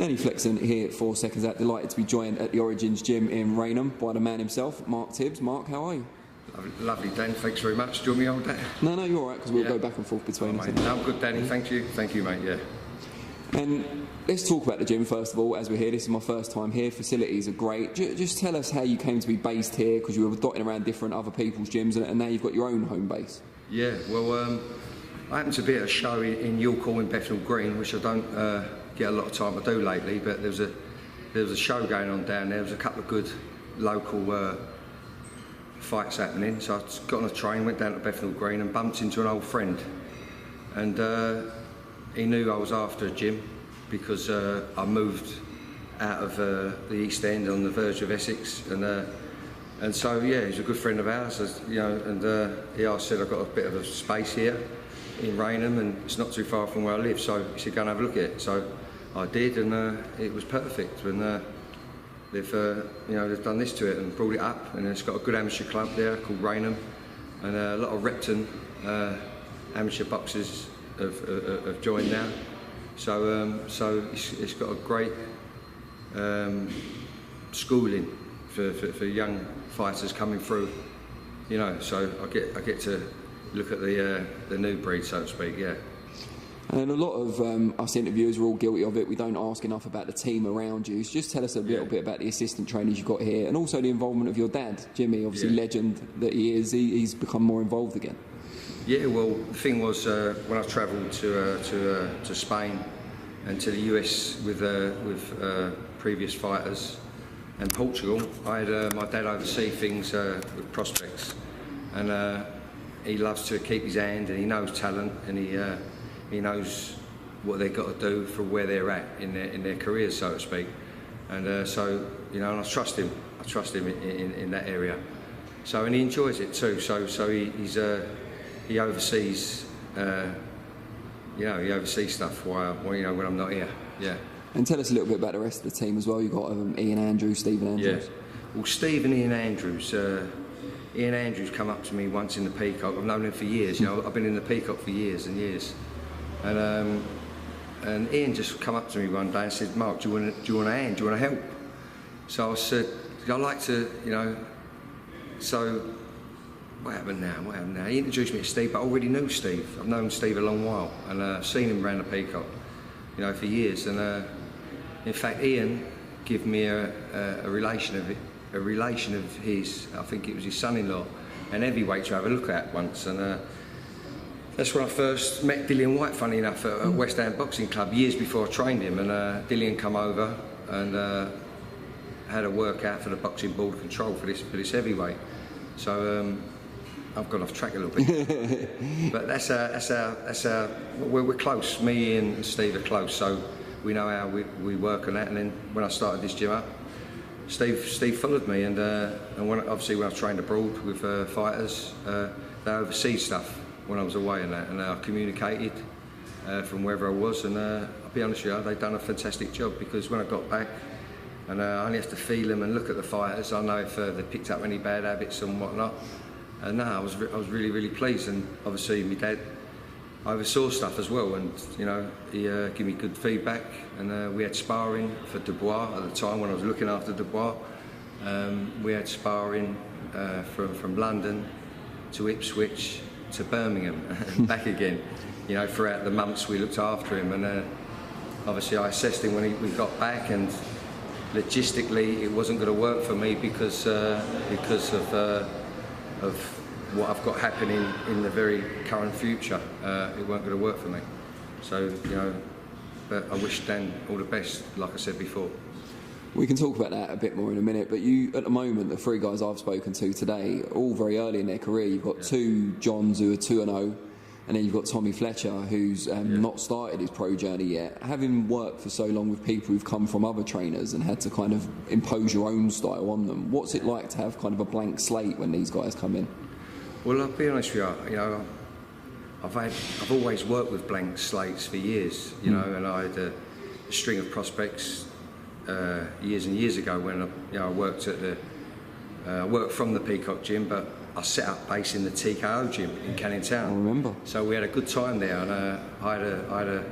Danny Flexon here for Seconds Out. Delighted to be joined at the Origins gym in Rainham by the man himself, Mark Tibbs. Mark, how are you? Lovely, Dan. Thanks very much. Do you want me on that? No, you're all right, because we'll go back and forth between us. No, I'm good, Danny. Thank you. Thank you, mate, yeah. And let's talk about the gym first of all. As we're here, this is my first time here. Facilities are great. Just tell us how you came to be based here, because you were dotting around different other people's gyms, and now you've got your own home base. Yeah, well, I happened to be at a show in York Hall in Bethnal Green, which I don't get a lot of time to do lately, but there was a show going on down there. There was a couple of good local fights happening, so I got on a train, went down to Bethnal Green and bumped into an old friend, and he knew I was after a gym because I moved out of the East End on the verge of Essex, and so yeah, he's a good friend of ours, you know, and he said I've got a bit of a space here in Rainham and it's not too far from where I live, so he said go and have a look at it. So I did, and it was perfect. And they've done this to it and brought it up, and it's got a good amateur club there called Rainham, and a lot of Repton amateur boxers have joined now. So it's got a great schooling for young fighters coming through, you know. So I get to look at the new breed, so to speak, yeah. And a lot of us interviewers are all guilty of it. We don't ask enough about the team around you. So just tell us a little bit about the assistant trainers you've got here, and also the involvement of your dad, Jimmy. Obviously, legend that he is. He's become more involved again. Yeah, well, the thing was when I travelled to Spain and to the US with previous fighters, and Portugal, I had my dad oversee things with prospects, and he loves to keep his hand, and he knows talent, and he knows what they've got to do for where they're at in their careers, so to speak. And so, you know, and I trust him. I trust him in that area. So, and he enjoys it too. So he oversees, he oversees stuff while when I'm not here. Yeah. And tell us a little bit about the rest of the team as well. You've got Ian Andrews, Stephen Andrews. Yeah. Well, Steve and Ian Andrews. Ian Andrews come up to me once in the Peacock. I've known him for years. You know, I've been in the Peacock for years and years. And Ian just come up to me one day and said, "Mark, do you want a hand? Do you want to help?" So I said, "I'd like to, you know." So what happened now? He introduced me to Steve, but I already knew Steve. I've known Steve a long while, and I've seen him around the Peacock, you know, for years. And in fact, Ian gave me a relation of his, I think it was his son-in-law, an heavyweight to have a look at once, and that's when I first met Dillian White, funny enough, at West Ham Boxing Club years before I trained him, and Dillian come over and had a workout for the boxing board control for this heavyweight. So I've gone off track a little bit, but that's our we're close. Me and Steve are close, so we know how we work on that. And then when I started this gym up, Steve followed me, and when I trained abroad with fighters, they oversee stuff when I was away and that, and I communicated from wherever I was, and I'll be honest with you, they've done a fantastic job, because when I got back, and I only have to feel them and look at the fighters, I know if they picked up any bad habits and whatnot, and I was really, really pleased. And obviously my dad oversaw stuff as well, and you know, he gave me good feedback, and we had sparring for Dubois at the time when I was looking after Dubois. We had sparring from London to Ipswich to Birmingham and back again, you know, throughout the months we looked after him. And obviously I assessed him when we got back, and logistically it wasn't going to work for me because of what I've got happening in the very current future. It weren't going to work for me. So, you know, but I wish Dan all the best, like I said before. We can talk about that a bit more in a minute, but you, at the moment, the three guys I've spoken to today, all very early in their career. You've got two Johns who are 2-0, and then you've got Tommy Fletcher, who's not started his pro journey yet. Having worked for so long with people who've come from other trainers and had to kind of impose your own style on them, what's it like to have kind of a blank slate when these guys come in? Well, I'll be honest with you, know, I've always worked with blank slates for years, you know, and I had a string of prospects years and years ago when I worked at I worked from the Peacock gym, but I set up base in the TKO gym in Canning Town. I remember. So we had a good time there, and I had a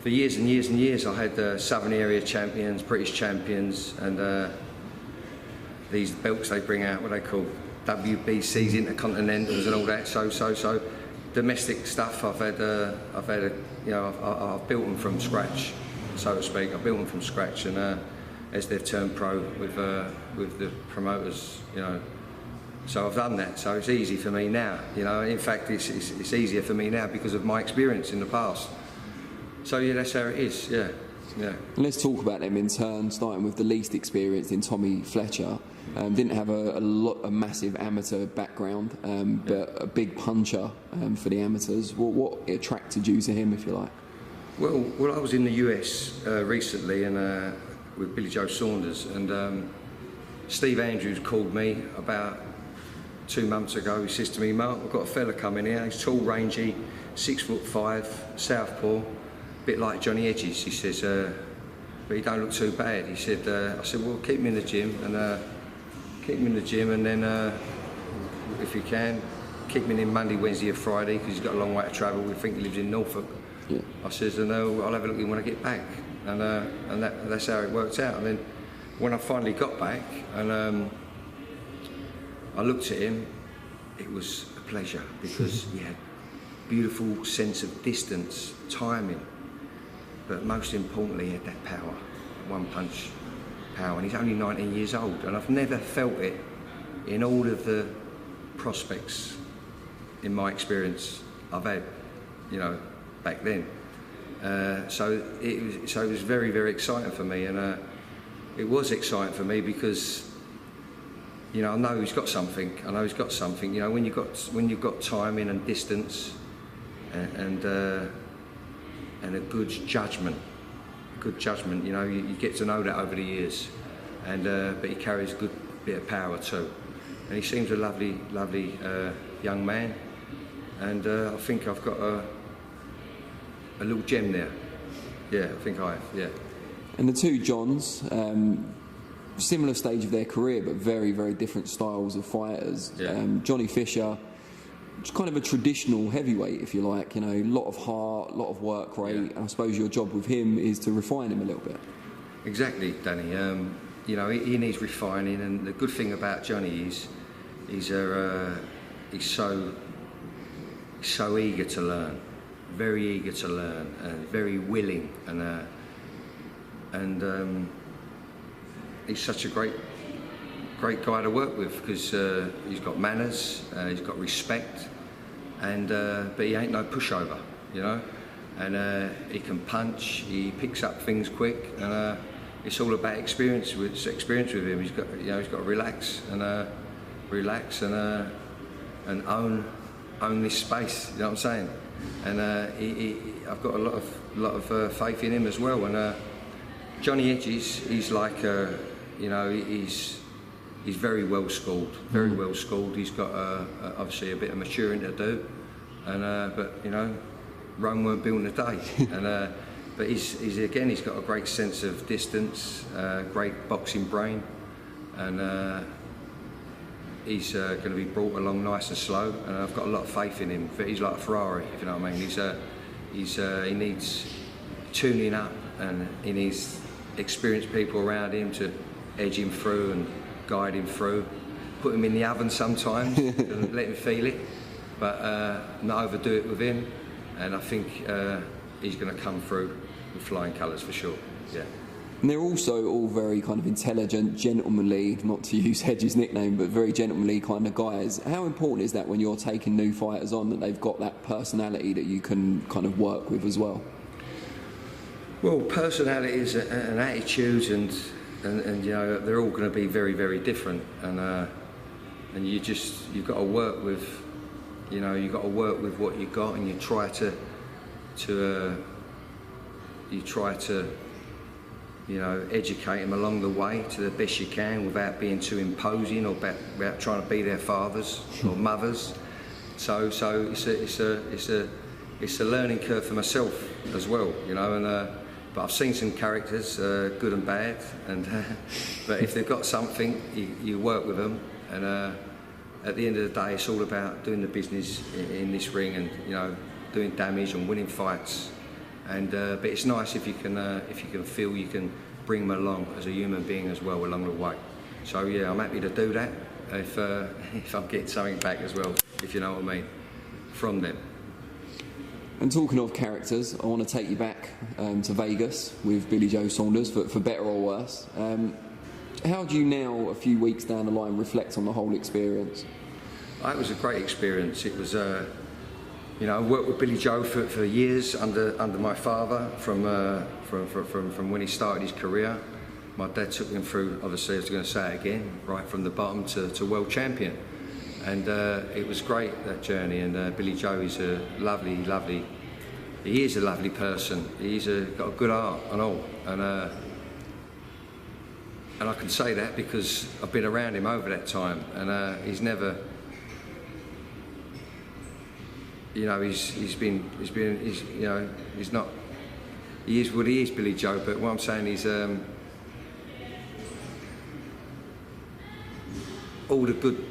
for years and years and years. I had Southern Area champions, British champions, and these belts they bring out, what they call WBCs, Intercontinentals, and all that. So domestic stuff. I've built them from scratch, so to speak. I built them from scratch, and as they've turned pro with the promoters, you know. So I've done that. So it's easy for me now, you know. In fact, it's easier for me now because of my experience in the past. So yeah, that's how it is. Yeah. Let's talk about them in turn, starting with the least experienced in Tommy Fletcher. Didn't have a massive amateur background, but a big puncher for the amateurs. What attracted you to him, if you like? Well, I was in the US recently and with Billy Joe Saunders, and Steve Andrews called me about 2 months ago. He says to me, "Mark, I've got a fella coming here. He's tall, rangy, 6'5", southpaw, a bit like Johnny Hedges." He says, "But he don't look too bad." He said, "I said, well, keep him in the gym, and then if you can, keep him in Monday, Wednesday, or Friday, because he's got a long way to travel. We think he lives in Norfolk." Yeah. I says, "And I'll have a look at him when I get back," and that's how it worked out. And then when I finally got back and I looked at him, it was a pleasure, because he had beautiful sense of distance, timing, but most importantly, he had that power, one punch power. And he's only 19 years old, and I've never felt it in all of the prospects in my experience I've had, you know, back then. So it was very, very exciting for me, and it was exciting for me because, you know, I know he's got something. You know, when you've got timing and distance, and a good judgment. You know, you get to know that over the years, and but he carries a good bit of power too, and he seems a lovely young man, and I think I've got a little gem there. Yeah, I think I have. Yeah. And the two Johns, similar stage of their career, but very, very different styles of fighters. Yeah. Johnny Fisher, just kind of a traditional heavyweight, if you like. You know, a lot of heart, a lot of work rate. Yeah. And I suppose your job with him is to refine him a little bit. Exactly, Danny. You know, he needs refining, and the good thing about Johnny is he's so eager to learn, very eager to learn, and very willing, and he's such a great guy to work with, because he's got manners, he's got respect, and but he ain't no pushover, you know. And he can punch, he picks up things quick, and it's all about experience with him. He's got to relax and own this space. You know what I'm saying? And I've got a lot of faith in him as well. And Johnny Hedges, he's like you know, he's very well schooled, well schooled. He's got obviously a bit of maturing to do, and but you know, Rome weren't built in a day. And but he's got a great sense of distance, great boxing brain, and he's going to be brought along nice and slow. And I've got a lot of faith in him. He's like a Ferrari, if you know what I mean. He needs tuning up, and he needs experienced people around him to edge him through and guide him through, put him in the oven sometimes and let him feel it, but not overdo it with him. And I think he's going to come through with flying colours for sure. Yeah. And they're also all very kind of intelligent, gentlemanly, not to use Hedges' nickname, but very gentlemanly kind of guys. How important is that when you're taking new fighters on, that they've got that personality that you can kind of work with as well? Well, personalities and attitudes and you know, they're all going to be very, very different, and you've got to work with, you know, you've got to work with what you got, and you try to you know, educate them along the way to the best you can, without being too imposing or without trying to be their fathers or mothers. So it's a learning curve for myself as well, you know. And but I've seen some characters, good and bad, and but if they've got something, you work with them, and at the end of the day, it's all about doing the business in this ring, and you know, doing damage and winning fights, And but it's nice if you can feel you can bring them along as a human being as well along the way. So yeah, I'm happy to do that if I'm getting something back as well, if you know what I mean, from them. And talking of characters, I want to take you back to Vegas with Billy Joe Saunders, for better or worse. How do you now, a few weeks down the line, reflect on the whole experience? It was a great experience. It was, you know, I worked with Billy Joe for years under my father from when he started his career. My dad took him through, obviously, I was going to say it again, right from the bottom to world champion. And it was great, that journey. And Billy Joe is a lovely, he is a lovely person. He's got a good heart and all. And I can say that because I've been around him over that time, and he's never, you know, he's not, he is what he is, Billy Joe. But what I'm saying is, all the good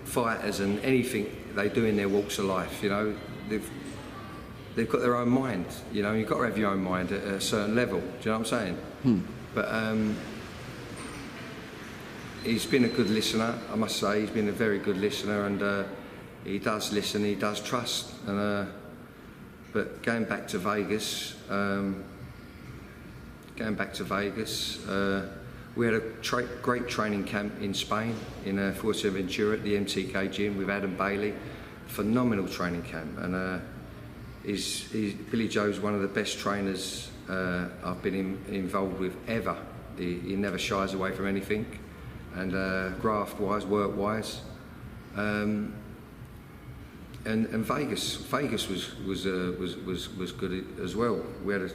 fighters and anything they do in their walks of life, you know, they've got their own mind. You know, you've got to have your own mind at a certain level. Do you know what I'm saying? But he's been a good listener, I must say. He's been a very good listener, and he does listen, he does trust. And but going back to Vegas, we had a great training camp in Spain, in Fuerteventura at the MTK gym with Adam Bailey. Phenomenal training camp, and Billy Joe's one of the best trainers I've been involved with ever. He never shies away from anything, and graft-wise, work-wise, and Vegas was good as well. We had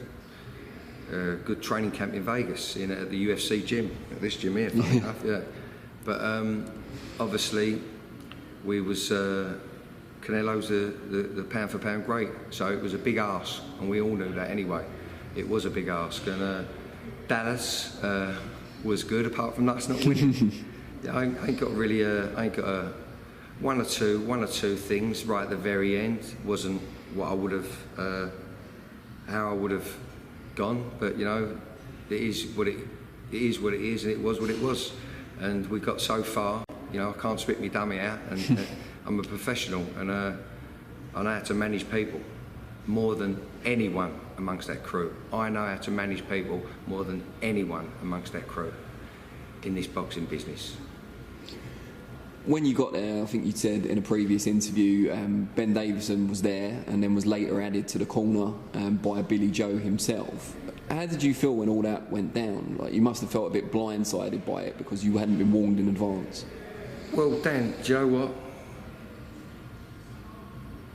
a good training camp in Vegas at the UFC gym, at this gym here, funny enough, yeah. But obviously, we was Canelo's the pound for pound great, so it was a big ask, and we all knew that anyway. It was a big ask, and Dallas was good, apart from us not winning. I ain't got really one or two things right at the very end. Wasn't what I would have, how I would have gone, but you know, it is what it is, and it was what it was, and we got so far. You know, I can't spit my dummy out, and I'm a professional, and I know how to manage people more than anyone amongst that crew. I know how to manage people more than anyone amongst that crew in this boxing business. When you got there, I think you said in a previous interview, Ben Davison was there and then was later added to the corner by Billy Joe himself. How did you feel when all that went down? Like, you must have felt a bit blindsided by it because you hadn't been warned in advance. Well, Dan, do you know what?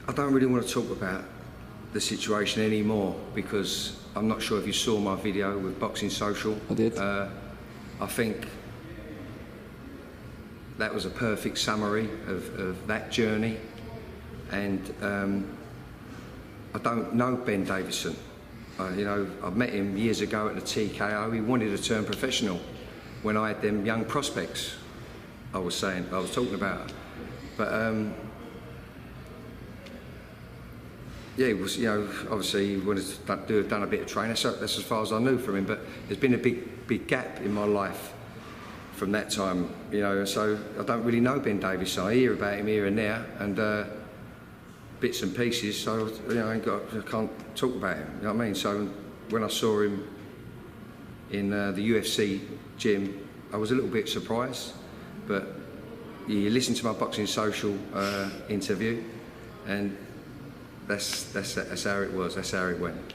I don't really want to talk about the situation anymore because I'm not sure if you saw my video with Boxing Social. I did. I think that was a perfect summary of that journey, and I don't know Ben Davison. You know, I met him years ago at the TKO. He wanted to turn professional when I had them young prospects I was talking about. But yeah, it was, you know, obviously he wanted to done a bit of training. So that's as far as I knew from him. But there's been a big gap in my life from that time, you know, so I don't really know Ben Davison. I hear about him here and there, and bits and pieces, so, you know, I can't talk about him, you know what I mean? So when I saw him in the UFC gym, I was a little bit surprised, but you listen to my Boxing Social interview, and that's how it was, that's how it went.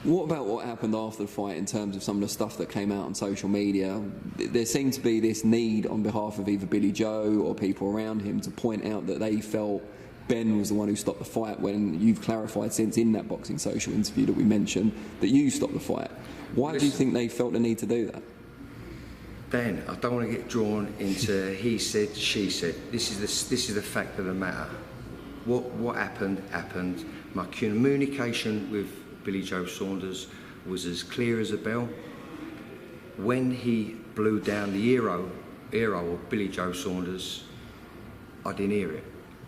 What about what happened after the fight in terms of some of the stuff that came out on social media? There seemed to be this need on behalf of either Billy Joe or people around him to point out that they felt Ben was the one who stopped the fight, when you've clarified since in that Boxing Social interview that we mentioned that you stopped the fight. Why do you think they felt the need to do that? Dan, I don't want to get drawn into he said, she said. This is the fact of the matter. What happened. My communication with Billy Joe Saunders was as clear as a bell. When he blew down the hero of Billy Joe Saunders, I didn't hear it.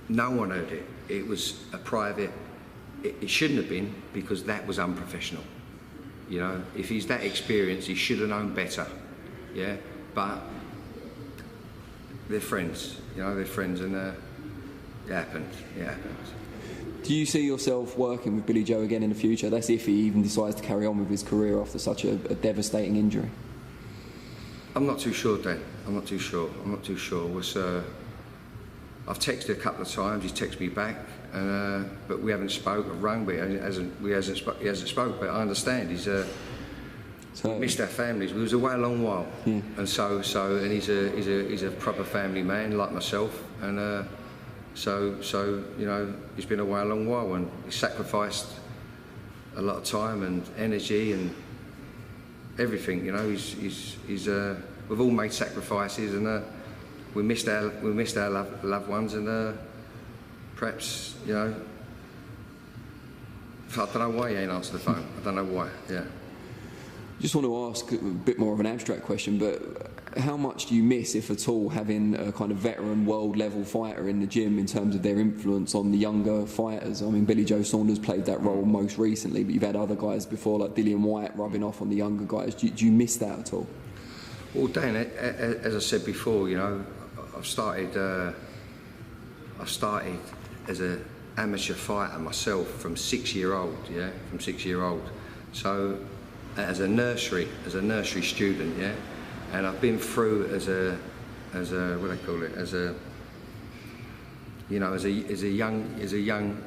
No one heard it. It was a private it shouldn't have been, because that was unprofessional. You know, if he's that experienced, he should have known better. Yeah, but they're friends. You know, they're friends, and it happened. It happened. Do you see yourself working with Billy Joe again in the future? That's if he even decides to carry on with his career after such a devastating injury. I'm not too sure, Dan. I'm not too sure. I've texted a couple of times. He's texted me back, but we haven't spoke. I've rung, but he hasn't spoke. But I understand. He's missed our families. We was away a long while, yeah. And and he's a proper family man like myself, and so you know, he's been away a long while, and he sacrificed a lot of time and energy and everything. You know, we've all made sacrifices, and we missed our loved ones, and perhaps, you know, I don't know why he ain't answered the phone. I don't know why. Yeah. Just want to ask a bit more of an abstract question, but how much do you miss, if at all, having a kind of veteran world-level fighter in the gym in terms of their influence on the younger fighters? I mean, Billy Joe Saunders played that role most recently, but you've had other guys before, like Dillian White, rubbing off on the younger guys. Do you miss that at all? Well, Dan, as I said before, you know, I've started as an amateur fighter myself from 6-year-old, yeah, from 6-year-old. So as a nursery student, yeah, and I've been through as a what do they call it, as a young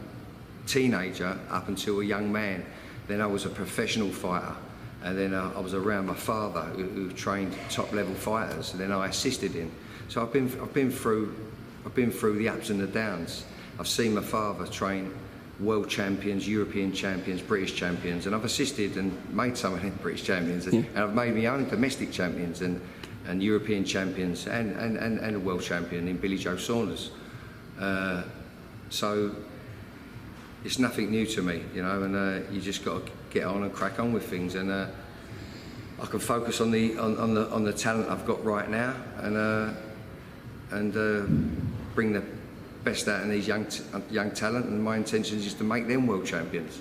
teenager up until a young man. Then I was a professional fighter, and then I was around my father who trained top level fighters, and then I assisted him. So I've been through the ups and the downs. I've seen my father train world champions, European champions, British champions, and I've assisted and made some of them British champions, and I've made my own domestic champions and European champions and a world champion in Billy Joe Saunders. So it's nothing new to me, you know, and you just got to get on and crack on with things, and I can focus on the talent I've got right now, and bring the best out in these young talent, and my intention is to make them world champions.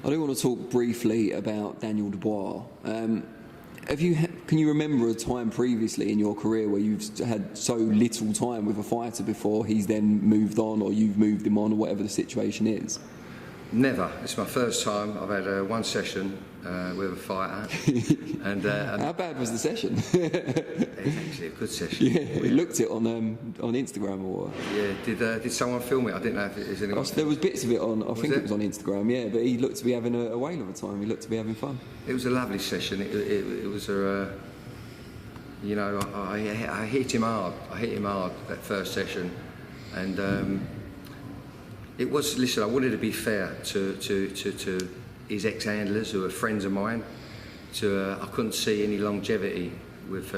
I do want to talk briefly about Daniel Dubois. Can you remember a time previously in your career where you've had so little time with a fighter before he's then moved on, or you've moved him on, or whatever the situation is? Never. It's my first time. I've had one session with a fighter. And how bad was the session? It's actually a good session. Yeah, we looked it on Instagram or. Yeah. Did someone film it? I didn't know if it was anyone. There was bits of it on. I think it was on Instagram. Yeah, but he looked to be having a whale of a time. He looked to be having fun. It was a lovely session. It was a. You know, I hit him hard. That first session, and. It was, listen, I wanted to be fair to his ex-handlers who are friends of mine. I couldn't see any longevity with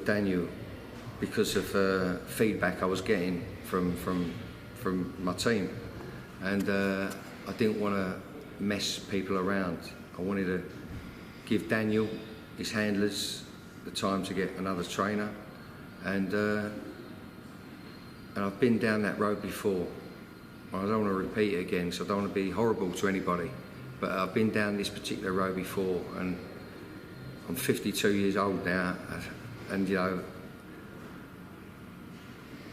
Daniel because of feedback I was getting from my team, and I didn't want to mess people around. I wanted to give Daniel, his handlers, the time to get another trainer, and I've been down that road before. I don't want to repeat it again, so I don't want to be horrible to anybody. But I've been down this particular road before, and I'm 52 years old now, and you know,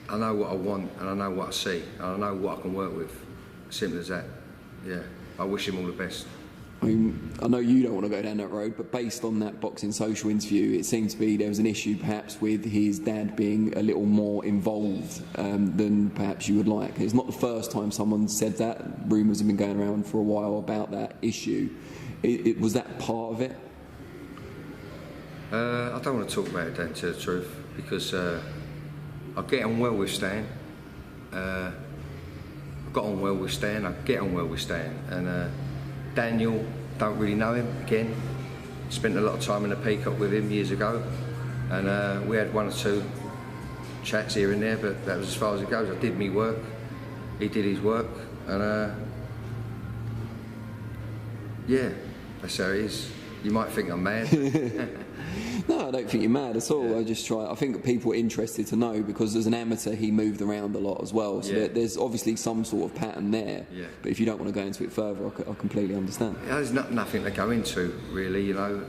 I know what I want, and I know what I see, and I know what I can work with. Simple as that. Yeah. I wish him all the best. I mean, I know you don't want to go down that road, but based on that Boxing Social interview, it seemed to be there was an issue perhaps with his dad being a little more involved than perhaps you would like. It's not the first time someone said that. Rumours have been going around for a while about that issue. Was that part of it? I don't want to talk about it, Dan, to tell the truth, because I get on well with Stan. I got on well with Stan, I get on well with Stan, and Daniel, don't really know him, again. Spent a lot of time in the Peacock with him years ago, and we had one or two chats here and there, but that was as far as it goes. I did me work, he did his work, and yeah, that's how it is. You might think I'm mad. No, I don't think you're mad at all. Yeah. I think people are interested to know, because as an amateur he moved around a lot as well, so there's obviously some sort of pattern there. Yeah. But if you don't want to go into it further, I completely understand. There's nothing to go into, really. You know,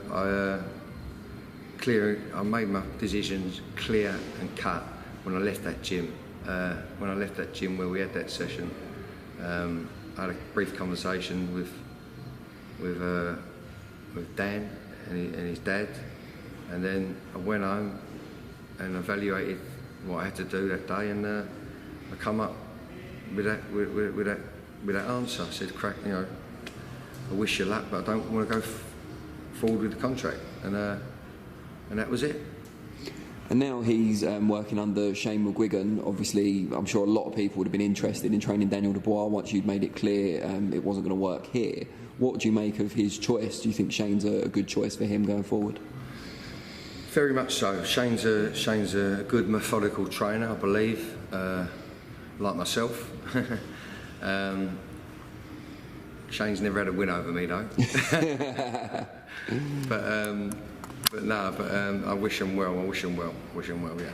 I made my decisions clear and cut when I left that gym. When I left that gym where we had that session, I had a brief conversation with Dan and his dad, and then I went home and evaluated what I had to do that day, and I come up with that answer. I said, "Crack, you know, I wish you luck, but I don't want to go forward with the contract," and that was it. And now he's working under Shane McGuigan. Obviously, I'm sure a lot of people would have been interested in training Daniel Dubois once you'd made it clear it wasn't going to work here. What do you make of his choice? Do you think Shane's a good choice for him going forward? Very much so. Shane's a good methodical trainer, I believe, like myself. Shane's never had a win over me though. But I wish him well. I wish him well. Yeah.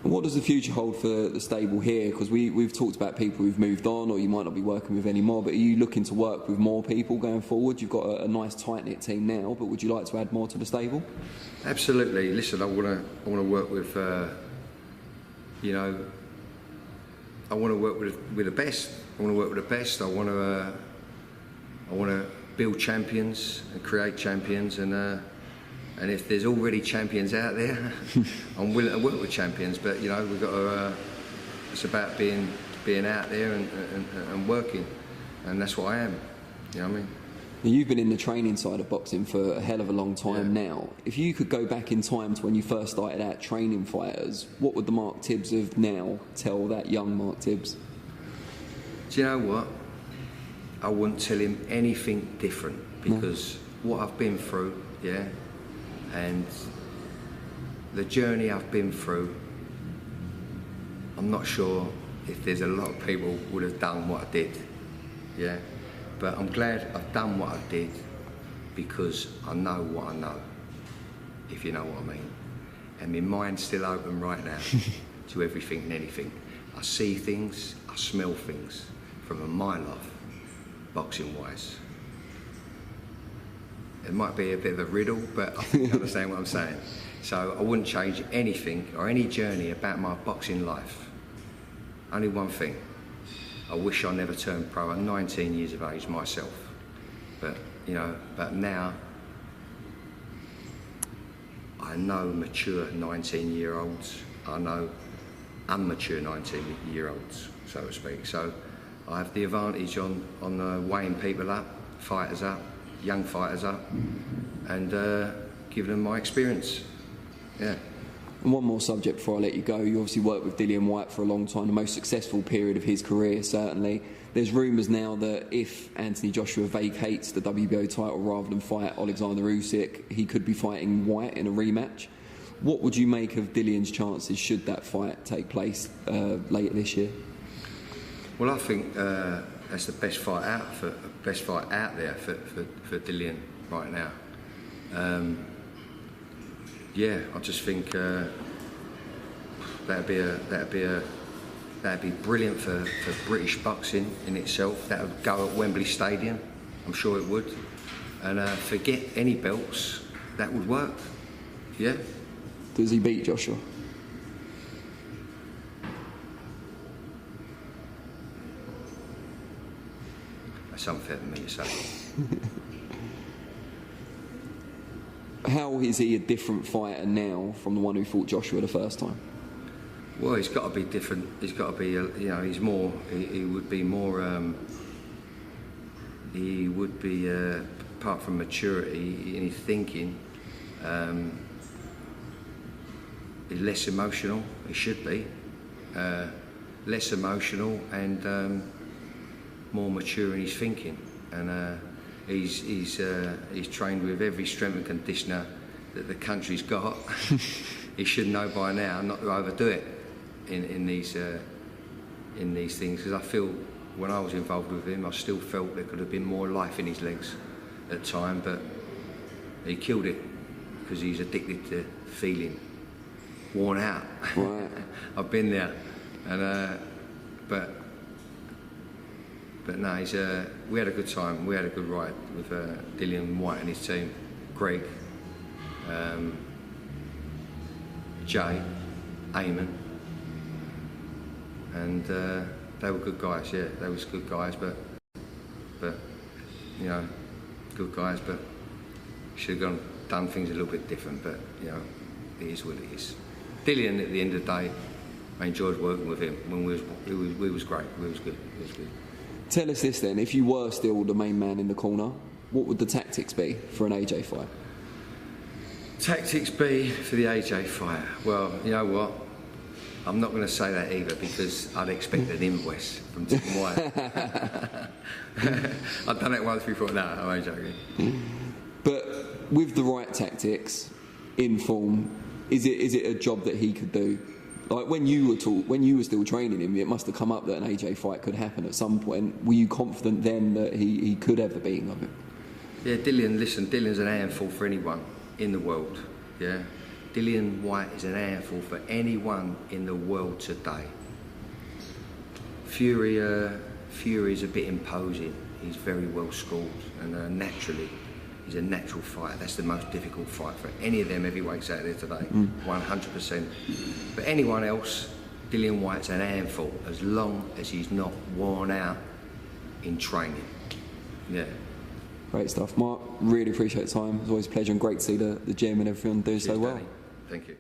And what does the future hold for the stable here? Because we've talked about people who've moved on, or you might not be working with anymore, but are you looking to work with more people going forward? You've got a nice tight-knit team now, but would you like to add more to the stable? Absolutely. Listen, I want to work with, you know, I want to work with the best. I want to work with the best. I want to build champions and create champions, and if there's already champions out there, I'm willing to work with champions. But you know, we've got to. It's about being out there and working, and that's what I am. You know what I mean? You've been in the training side of boxing for a hell of a long time now. If you could go back in time to when you first started out training fighters, what would the Mark Tibbs of now tell that young Mark Tibbs? Do you know what? I wouldn't tell him anything different, because what I've been through, and the journey I've been through, I'm not sure if there's a lot of people would have done what I did, but I'm glad I've done what I did, because I know what I know, if you know what I mean, and my mind's still open right now to everything and anything. I see things, I smell things from a mile off, boxing wise. It might be a bit of a riddle, but I think you understand what I'm saying. So I wouldn't change anything or any journey about my boxing life. Only one thing. I wish I never turned pro at 19 years of age myself. But, you know, but now I know mature 19-year-olds. I know immature 19-year-olds, so to speak. So I have the advantage on weighing people up, fighters up, young fighters up, and giving them my experience. Yeah. And one more subject before I let you go. You obviously worked with Dillian White for a long time, the most successful period of his career, certainly. There's rumours now that if Anthony Joshua vacates the WBO title rather than fight Alexander Usyk, he could be fighting White in a rematch. What would you make of Dillian's chances should that fight take place later this year? Well, I think that's the best fight out there for Dillian right now. I just think that'd be brilliant for British boxing in itself. That would go at Wembley Stadium, I'm sure it would. And forget any belts, that would work. Yeah. Does he beat Joshua? That's unfair for me to say. How is he a different fighter now from the one who fought Joshua the first time? Well, he's got to be different. He's got to be, he's more. He would be more. He would be, apart from maturity in his thinking, he's less emotional. He should be less emotional and more mature in his thinking. And he's trained with every strength and conditioner that the country's got. He should know by now not to overdo it in these things, because I feel when I was involved with him, I still felt there could have been more life in his legs at the time, but he killed it. because he's addicted to feeling worn out. Right. I've been there, and but no, we had a good time. We had a good ride with Dillian White and his team, Greg, Jay, Eamon, and they were good guys. Yeah, they was good guys, but you know, good guys, but should have done things a little bit different. But you know, it is what it is. Dillian, at the end of the day, I enjoyed working with him. When we was great. We was good. It was good. Tell us this then: if you were still the main man in the corner, what would the tactics be for an AJ fight? Tactics be for the AJ fight? Well, you know what? I'm not going to say that either, because I'd expect an invoice from Tim White. I've done it once before. No, I'm only joking. But with the right tactics, in form, is it a job that he could do? Like when you were still training him, it must have come up that an AJ fight could happen at some point. Were you confident then that he could have the beating of him? Yeah, Dillian. Listen, Dillian's an handful for anyone in the world. Yeah, Dillian White is an handful for anyone in the world today. Fury is a bit imposing. He's very well schooled, and naturally, he's a natural fighter. That's the most difficult fight for any of them heavyweights out there today, 100%. But anyone else, Dillian White's an handful, as long as he's not worn out in training. Yeah. Great stuff, Mark. Really appreciate the time. It's always a pleasure and great to see the gym and everyone do so well. Danny. Thank you.